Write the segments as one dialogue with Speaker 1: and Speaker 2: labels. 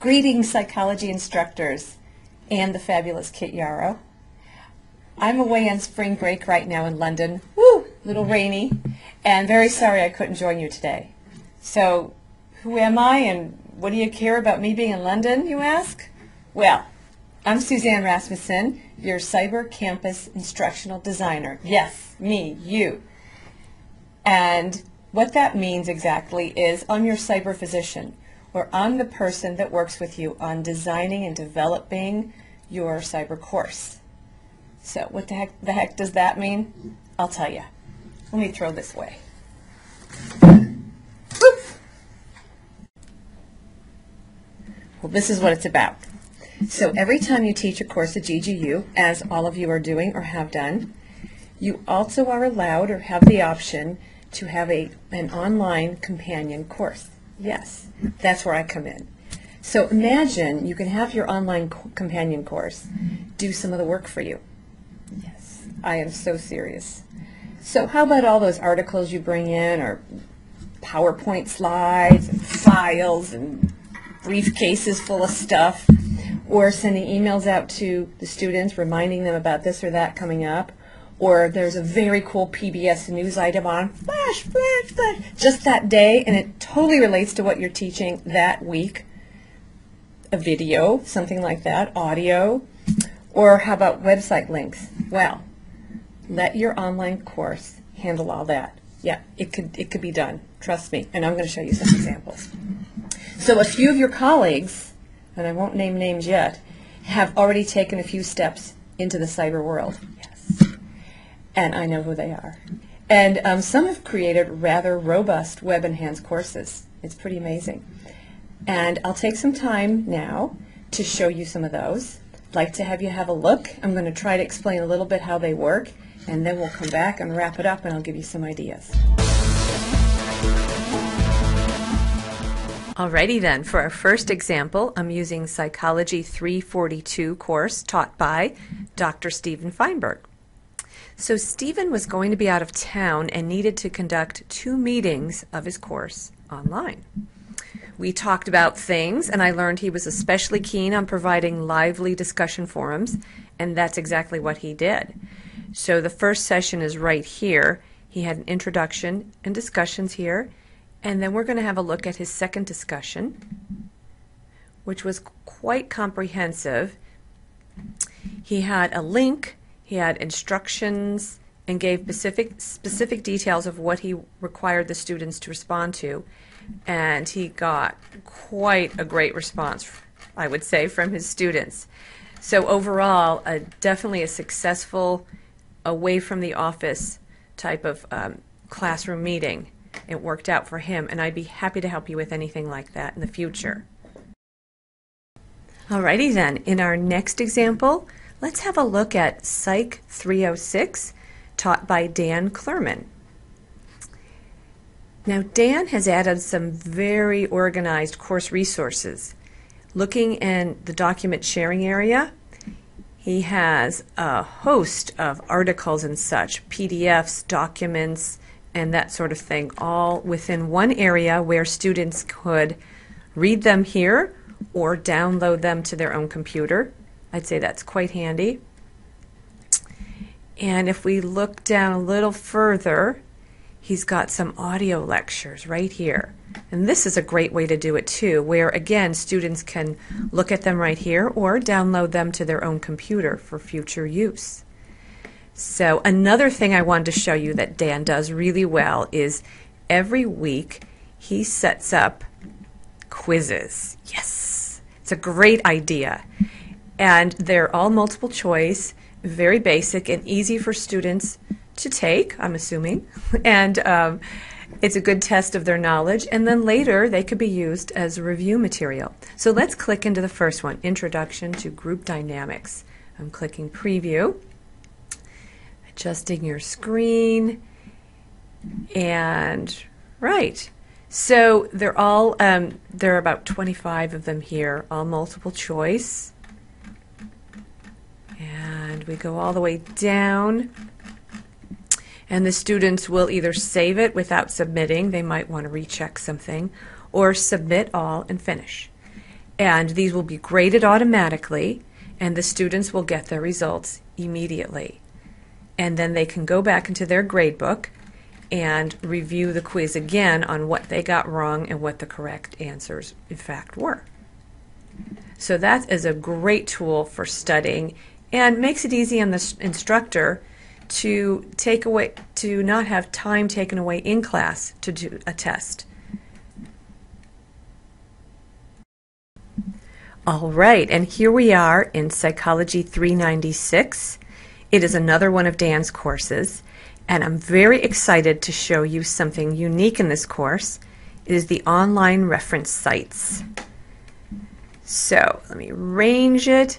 Speaker 1: Greetings, psychology instructors and the fabulous Kit Yarrow. I'm away on spring break right now in London. Woo! A little rainy, and very sorry I couldn't join you today. So, who am I and what do you care about me being in London, you ask? Well, I'm Suzanne Rasmussen, your CyberCampus instructional designer. Yes, me, you. And what that means exactly is I'm your cyber physician, or I'm the person that works with you on designing and developing your cyber course. So what the heck does that mean? I'll tell you. Let me throw this away. Whoop. Well, this is what it's about. So every time you teach a course at GGU, as all of you are doing or have done, you also are allowed or have the option to have an online companion course. Yes, that's where I come in. So imagine you can have your online companion course do some of the work for you. Yes, I am so serious. So how about all those articles you bring in, or PowerPoint slides and files and briefcases full of stuff, or sending emails out to the students reminding them about this or that coming up, or there's a very cool PBS news item on, flash, flash, flash, just that day, and it totally relates to what you're teaching that week. A video, something like that, audio, or how about website links? Well, let your online course handle all that. Yeah, it could be done, trust me, and I'm going to show you some examples. So a few of your colleagues, and I won't name names yet, have already taken a few steps into the cyber world. Yes. And I know who they are. And some have created rather robust web-enhanced courses. It's pretty amazing. And I'll take some time now to show you some of those. I'd like to have you have a look. I'm going to try to explain a little bit how they work, and then we'll come back and wrap it up, and I'll give you some ideas. Alrighty then, for our first example, I'm using Psychology 342 course taught by Dr. Steven Feinberg. So Steven was going to be out of town and needed to conduct 2 meetings of his course online. We talked about things, and I learned he was especially keen on providing lively discussion forums, and that's exactly what he did. So the first session is right here. He had an introduction and discussions here, and then we're going to have a look at his second discussion, which was quite comprehensive. He had a link, he had instructions, and gave specific details of what he required the students to respond to. And he got quite a great response, I would say, from his students. So overall, definitely a successful away from the office type of classroom meeting. It worked out for him, and I'd be happy to help you with anything like that in the future. Alrighty then, in our next example, let's have a look at Psych 306, taught by Dan Klerman. Now, Dan has added some very organized course resources. Looking in the document sharing area, he has a host of articles and such, PDFs, documents, and that sort of thing, all within one area where students could read them here or download them to their own computer. I'd say that's quite handy. And if we look down a little further, he's got some audio lectures right here. And this is a great way to do it too, where again students can look at them right here or download them to their own computer for future use. So another thing I wanted to show you that Dan does really well is every week he sets up quizzes. Yes, it's a great idea. And they're all multiple choice, very basic and easy for students to take, I'm assuming, and it's a good test of their knowledge, and then later they could be used as review material. So let's click into the first one, Introduction to Group Dynamics. I'm clicking Preview, adjusting your screen, and right. So they're all, there are about 25 of them here, all multiple choice. And we go all the way down. And the students will either save it without submitting, they might want to recheck something, or submit all and finish. And these will be graded automatically, and the students will get their results immediately. And then they can go back into their grade book and review the quiz again on what they got wrong and what the correct answers in fact were. So that is a great tool for studying and makes it easy on the instructor to not have time taken away in class to do a test. All right, and here we are in Psychology 396. It is another one of Dan's courses, and I'm very excited to show you something unique in this course. It is the online reference sites. So let me arrange it,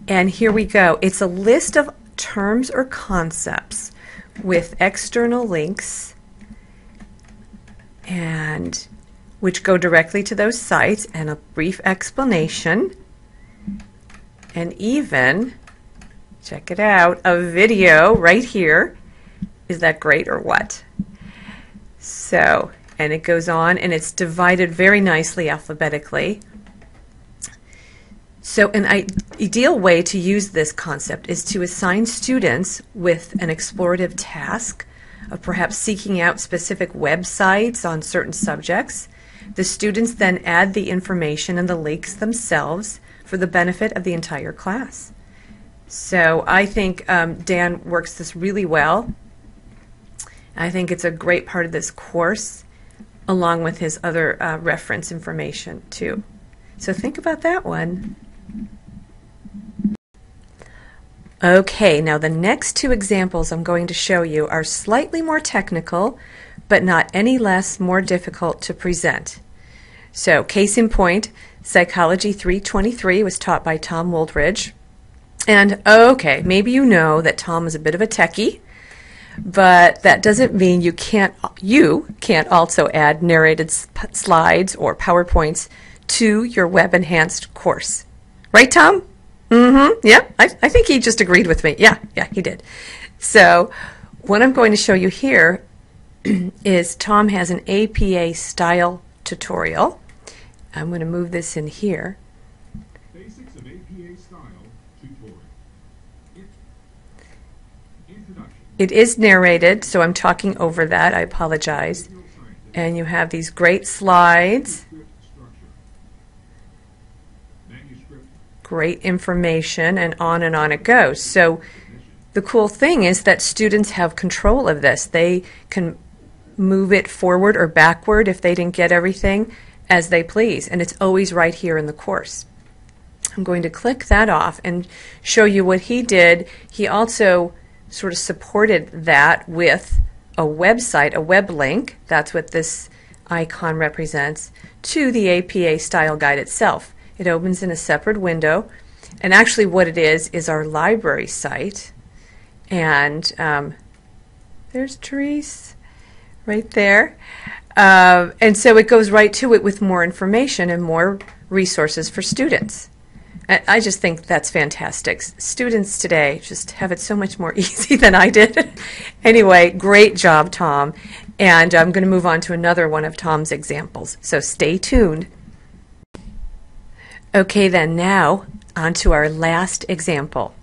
Speaker 1: and here we go. It's a list of terms or concepts with external links and which go directly to those sites, and a brief explanation, and even, check it out, a video right here. Is that great or what? So, and it goes on, and it's divided very nicely alphabetically. So an ideal way to use this concept is to assign students with an explorative task of perhaps seeking out specific websites on certain subjects. The students then add the information and the links themselves for the benefit of the entire class. So I think Dan works this really well. I think it's a great part of this course, along with his other reference information too. So think about that one. Okay, now the next two examples I'm going to show you are slightly more technical, but not any less more difficult to present. So, case in point, Psychology 323 was taught by Tom Wooldridge. And okay, maybe you know that Tom is a bit of a techie, but that doesn't mean you can't also add narrated slides or PowerPoints to your web-enhanced course. Right, Tom? Mm-hmm. Yeah, I think he just agreed with me. Yeah, he did. So what I'm going to show you here is Tom has an APA style tutorial. I'm going to move this in here.
Speaker 2: Basics of APA style tutorial. Introduction.
Speaker 1: It is narrated, so I'm talking over that. I apologize. And you have these great slides. Great information, and on it goes. So the cool thing is that students have control of this. They can move it forward or backward if they didn't get everything as they please, and it's always right here in the course. I'm going to click that off and show you what he did. He also sort of supported that with a website, a web link, that's what this icon represents, to the APA style guide itself. It opens in a separate window, and actually what it is our library site. And there's Therese right there. And so it goes right to it with more information and more resources for students. I just think that's fantastic. Students today just have it so much more easy than I did. Anyway, great job, Tom. And I'm going to move on to another one of Tom's examples. So stay tuned. Okay, then now on to our last example.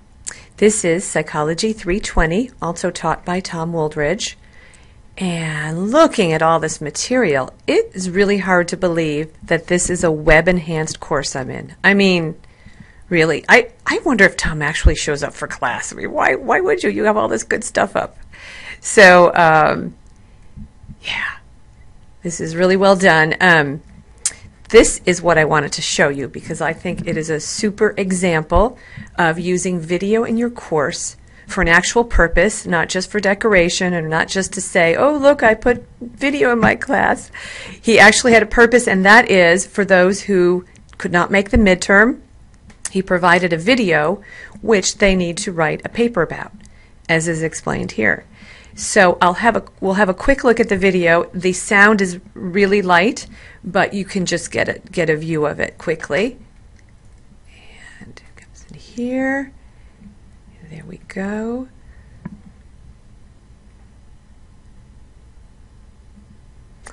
Speaker 1: This is Psychology 320, also taught by Tom Wooldridge. And looking at all this material, it is really hard to believe that this is a web-enhanced course I'm in. I mean, really, I wonder if Tom actually shows up for class. I mean, why would you? You have all this good stuff up. So, yeah, this is really well done. This is what I wanted to show you because I think it is a super example of using video in your course for an actual purpose, not just for decoration and not just to say, oh, look, I put video in my class. He actually had a purpose, and that is for those who could not make the midterm. He provided a video which they need to write a paper about, as is explained here. So we'll have a quick look at the video. The sound is really light, but you can just get a view of it quickly. And it comes in here. There we go.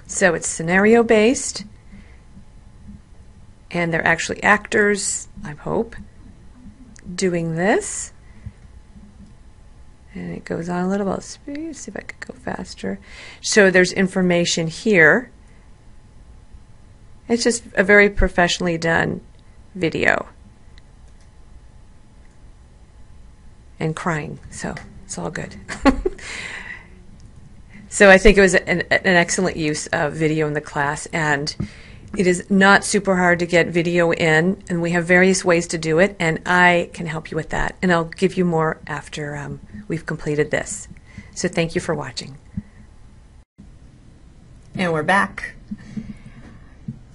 Speaker 1: So it's scenario based. and they're actually actors, I hope, doing this. And it goes on a little bit. See if I could go faster. So there's information here. It's just a very professionally done video. And crying, so it's all good. So I think it was an excellent use of video in the class, and it is not super hard to get video in, and we have various ways to do it, and I can help you with that. And I'll give you more after we've completed this. So thank you for watching. And we're back.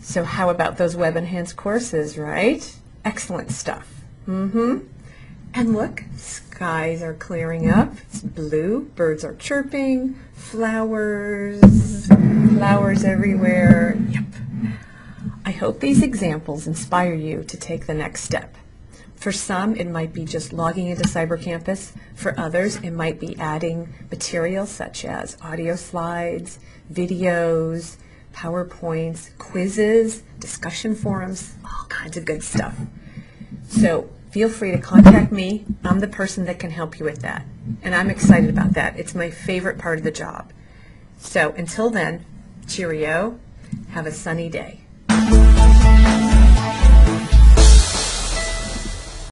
Speaker 1: So how about those web-enhanced courses, right? Excellent stuff. And look, skies are clearing up. It's blue. Birds are chirping. Flowers everywhere. Yep. I hope these examples inspire you to take the next step. For some, it might be just logging into CyberCampus. For others, it might be adding materials such as audio slides, videos, PowerPoints, quizzes, discussion forums, all kinds of good stuff. So feel free to contact me. I'm the person that can help you with that. And I'm excited about that. It's my favorite part of the job. So until then, cheerio. Have a sunny day.